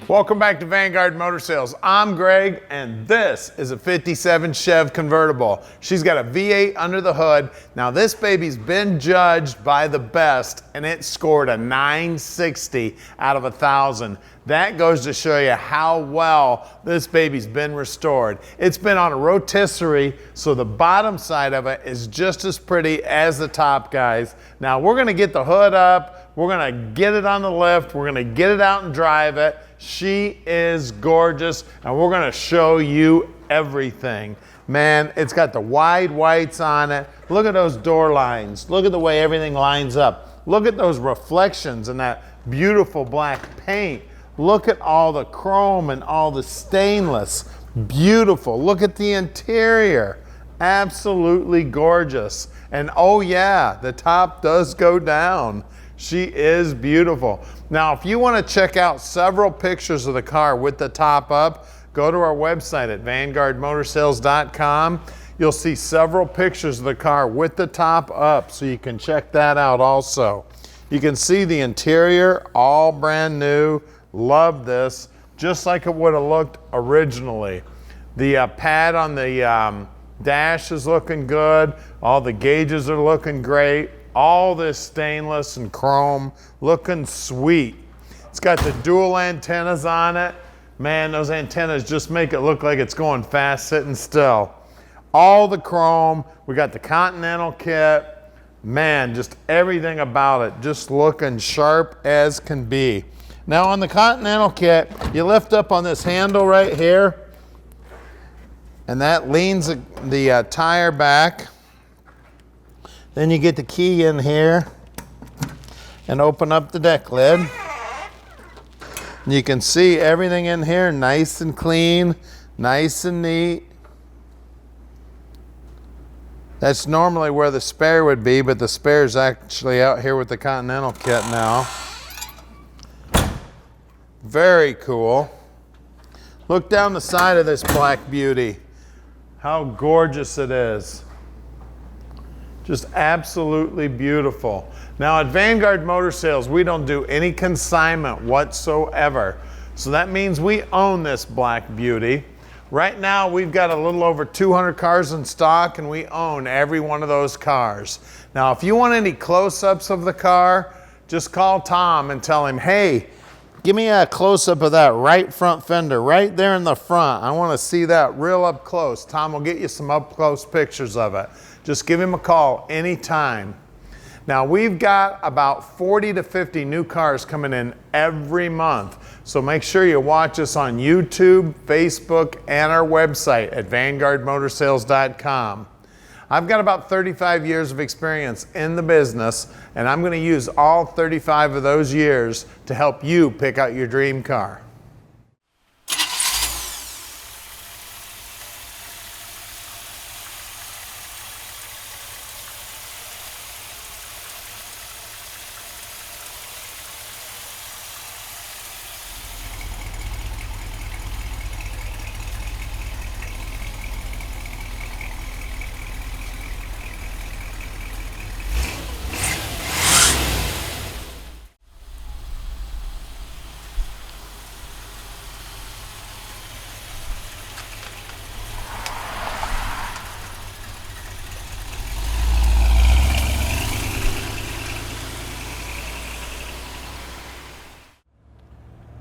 Welcome back to Vanguard Motor Sales. I'm Greg, and this is a 57 Chev convertible. She's got a V8 under the hood. Now this baby's been judged by the best, and it scored a 960 out of 1,000. That goes to show you how well this baby's been restored. It's been on a rotisserie, so the bottom side of it is just as pretty as the top, guys. Now we're gonna get the hood up, we're gonna get it on the lift, we're gonna get it out and drive it. She is gorgeous, and we're gonna show you everything. Man, it's got the wide whites on it. Look at those door lines. Look at the way everything lines up. Look at those reflections and that beautiful black paint. Look at all the chrome and all the stainless. Beautiful. Look at the interior. Absolutely gorgeous. And oh yeah, the top does go down. She is beautiful. Now, if you want to check out several pictures of the car with the top up, go to our website at vanguardmotorsales.com. You'll see several pictures of the car with the top up, so you can check that out also. You can see the interior, all brand new. Love this, just like it would have looked originally. The pad on the dash is looking good. All the gauges are looking great. All this stainless and chrome looking sweet. It's got the dual antennas on it. Man, those antennas just make it look like it's going fast sitting still. All the chrome. We got the Continental kit. Man, just everything about it just looking sharp as can be. Now on the Continental kit, you lift up on this handle right here, and that leans the tire back. Then you get the key in here and open up the deck lid. And you can see everything in here nice and clean, nice and neat. That's normally where the spare would be, but the spare is actually out here with the Continental kit now. Very cool. Look down the side of this black beauty. How gorgeous it is. Just absolutely beautiful. Now at Vanguard Motor Sales, we don't do any consignment whatsoever. So that means we own this black beauty. Right now we've got a little over 200 cars in stock, and we own every one of those cars. Now if you want any close-ups of the car, just call Tom and tell him, hey, give me a close-up of that right front fender right there in the front. I want to see that real up close. Tom will get you some up-close pictures of it. Just give him a call anytime. Now we've got about 40 to 50 new cars coming in every month. So make sure you watch us on YouTube, Facebook, and our website at vanguardmotorsales.com. I've got about 35 years of experience in the business, and I'm going to use all 35 of those years to help you pick out your dream car.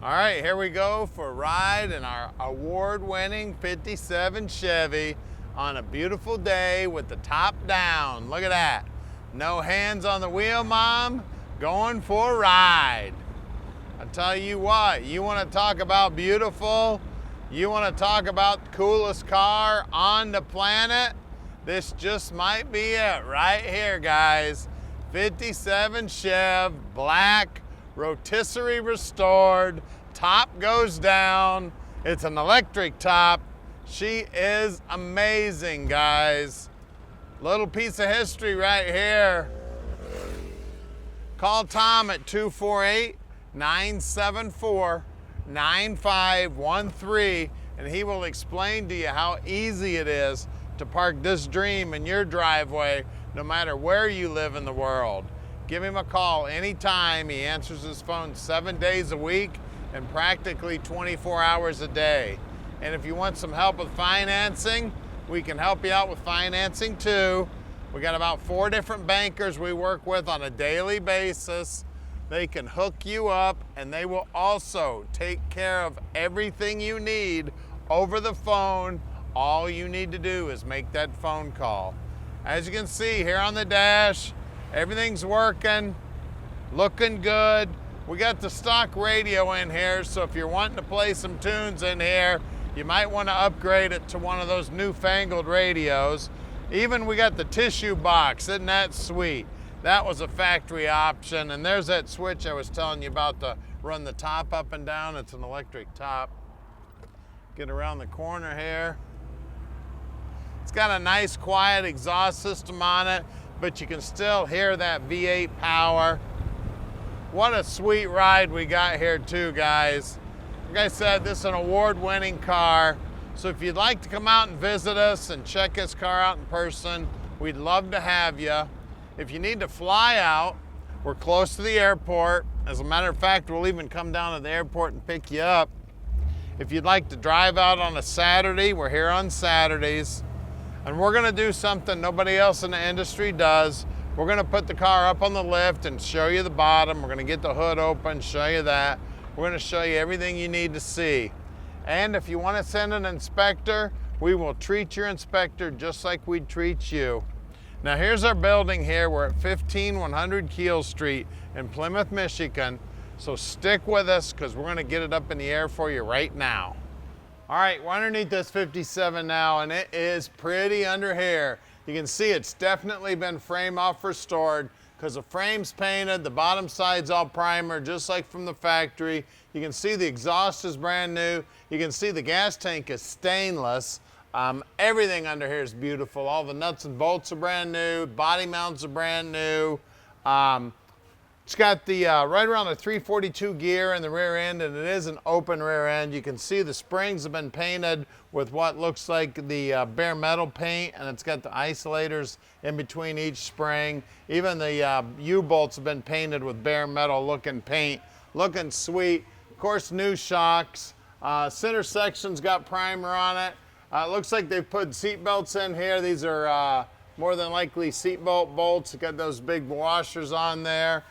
All right, here we go for a ride in our award-winning 57 Chevy on a beautiful day with the top down. Look at that. No hands on the wheel, Mom. Going for a ride. I tell you what, you want to talk about beautiful, you want to talk about the coolest car on the planet, this just might be it right here, guys. 57 Chev, black, rotisserie restored, top goes down. It's an electric top. She is amazing, guys. Little piece of history right here. Call Tom at 248-974-9513, and he will explain to you how easy it is to park this dream in your driveway, no matter where you live in the world. Give him a call anytime. He answers his phone 7 days a week, and practically 24 hours a day. And if you want some help with financing, we can help you out with financing too. We got about 4 different bankers we work with on a daily basis. They can hook you up, and they will also take care of everything you need over the phone. All you need to do is make that phone call. As you can see here on the dash, everything's working, looking good. We got the stock radio in here, so if you're wanting to play some tunes in here, you might want to upgrade it to one of those newfangled radios. Even we got the tissue box, isn't that sweet? That was a factory option, and there's that switch I was telling you about to run the top up and down. It's an electric top. Get around the corner here. It's got a nice quiet exhaust system on it, but you can still hear that V8 power. What a sweet ride we got here too, guys. Like I said, this is an award-winning car. So if you'd like to come out and visit us and check this car out in person, we'd love to have you. If you need to fly out, we're close to the airport. As a matter of fact, we'll even come down to the airport and pick you up. If you'd like to drive out on a Saturday, we're here on Saturdays. And we're gonna do something nobody else in the industry does. We're gonna put the car up on the lift and show you the bottom. We're gonna get the hood open, show you that. We're gonna show you everything you need to see. And if you wanna send an inspector, we will treat your inspector just like we'd treat you. Now here's our building here. We're at 15100 Keel Street in Plymouth, Michigan. So stick with us because we're gonna get it up in the air for you right now. All right, we're underneath this 57 now, and it is pretty under here. You can see it's definitely been frame off restored because the frame's painted, the bottom side's all primer, just like from the factory. You can see the exhaust is brand new. You can see the gas tank is stainless. Everything under here is beautiful. All the nuts and bolts are brand new. Body mounts are brand new. It's got the right around a 342 gear in the rear end, and it is an open rear end. You can see the springs have been painted with what looks like the bare metal paint, and it's got the isolators in between each spring. Even the U-bolts have been painted with bare metal looking paint, looking sweet. Of course, new shocks. Center section's got primer on it. It looks like they've put seat belts in here. These are more than likely seat belt bolts. It's got those big washers on there.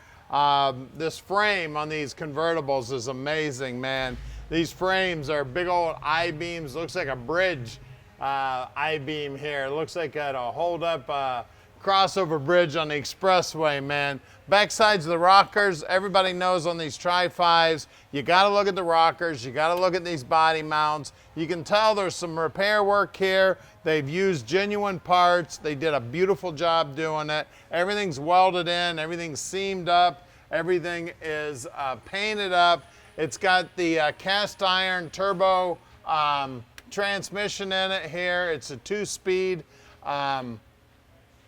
This frame on these convertibles is amazing, man. These frames are big old I-beams. Looks like a bridge I-beam here. It looks like a hold up crossover bridge on the expressway, man. Backsides of the rockers, everybody knows on these Tri-Fives, you gotta look at the rockers, you gotta look at these body mounts. You can tell there's some repair work here. They've used genuine parts. They did a beautiful job doing it. Everything's welded in, everything's seamed up, everything is painted up. It's got the cast iron turbo transmission in it here. It's a 2-speed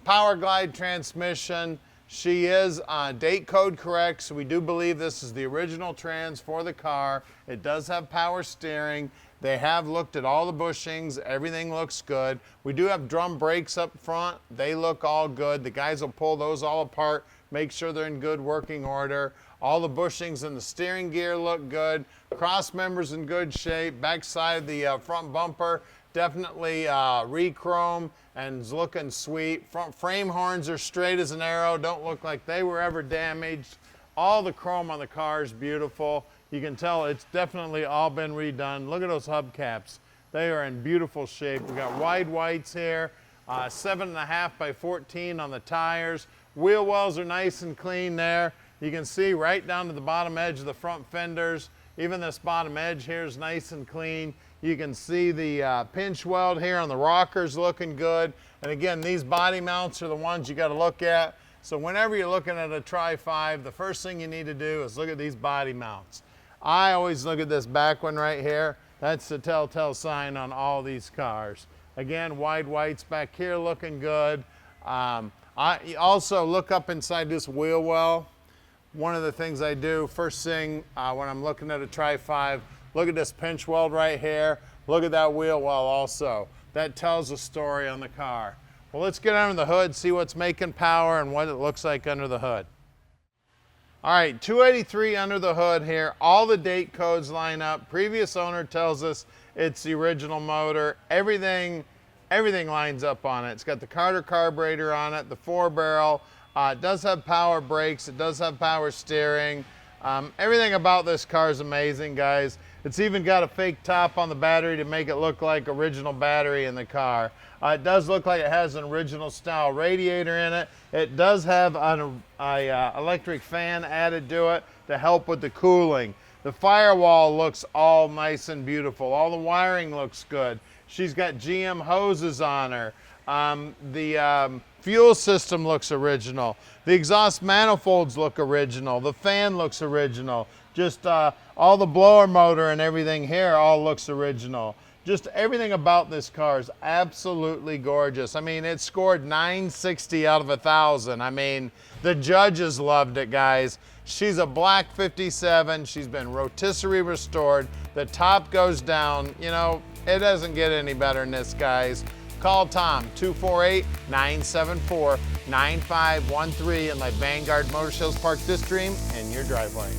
Power Glide transmission. She is date code correct, so we do believe this is the original trans for the car. It does have power steering. They have looked at all the bushings. Everything looks good. We do have drum brakes up front. They look all good. The guys will pull those all apart, make sure they're in good working order. All the bushings in the steering gear look good. Cross members in good shape. Backside of the front bumper, definitely re-chrome and is looking sweet. Front frame horns are straight as an arrow. Don't look like they were ever damaged. All the chrome on the car is beautiful. You can tell it's definitely all been redone. Look at those hubcaps. They are in beautiful shape. We got wide whites here, 7.5 by 14 on the tires. Wheel wells are nice and clean there. You can see right down to the bottom edge of the front fenders. Even this bottom edge here is nice and clean. You can see the pinch weld here on the rockers looking good. And again, these body mounts are the ones you got to look at. So whenever you're looking at a Tri-Five, the first thing you need to do is look at these body mounts. I always look at this back one right here. That's the telltale sign on all these cars. Again, wide whites back here looking good. I also look up inside this wheel well. One of the things I do first thing when I'm looking at a Tri-Five, look at this pinch weld right here. Look at that wheel well also. That tells a story on the car. Well, let's get under the hood, see what's making power and what it looks like under the hood. All right, 283 under the hood here. All the date codes line up. Previous owner tells us it's the original motor. Everything lines up on it. It's got the Carter carburetor on it, the 4-barrel. It does have power brakes. It does have power steering. Everything about this car is amazing, guys. It's even got a fake top on the battery to make it look like original battery in the car. It does look like it has an original style radiator in it. It does have an electric fan added to it to help with the cooling. The firewall looks all nice and beautiful. All the wiring looks good. She's got GM hoses on her. The fuel system looks original. The exhaust manifolds look original. The fan looks original. Just all the blower motor and everything here all looks original. Just everything about this car is absolutely gorgeous. I mean, it scored 960 out of 1,000. I mean, the judges loved it, guys. She's a black 57. She's been rotisserie restored. The top goes down. You know, it doesn't get any better than this, guys. Call Tom, 248-974-9513 and let Vanguard Motor Sales park this dream in your driveway.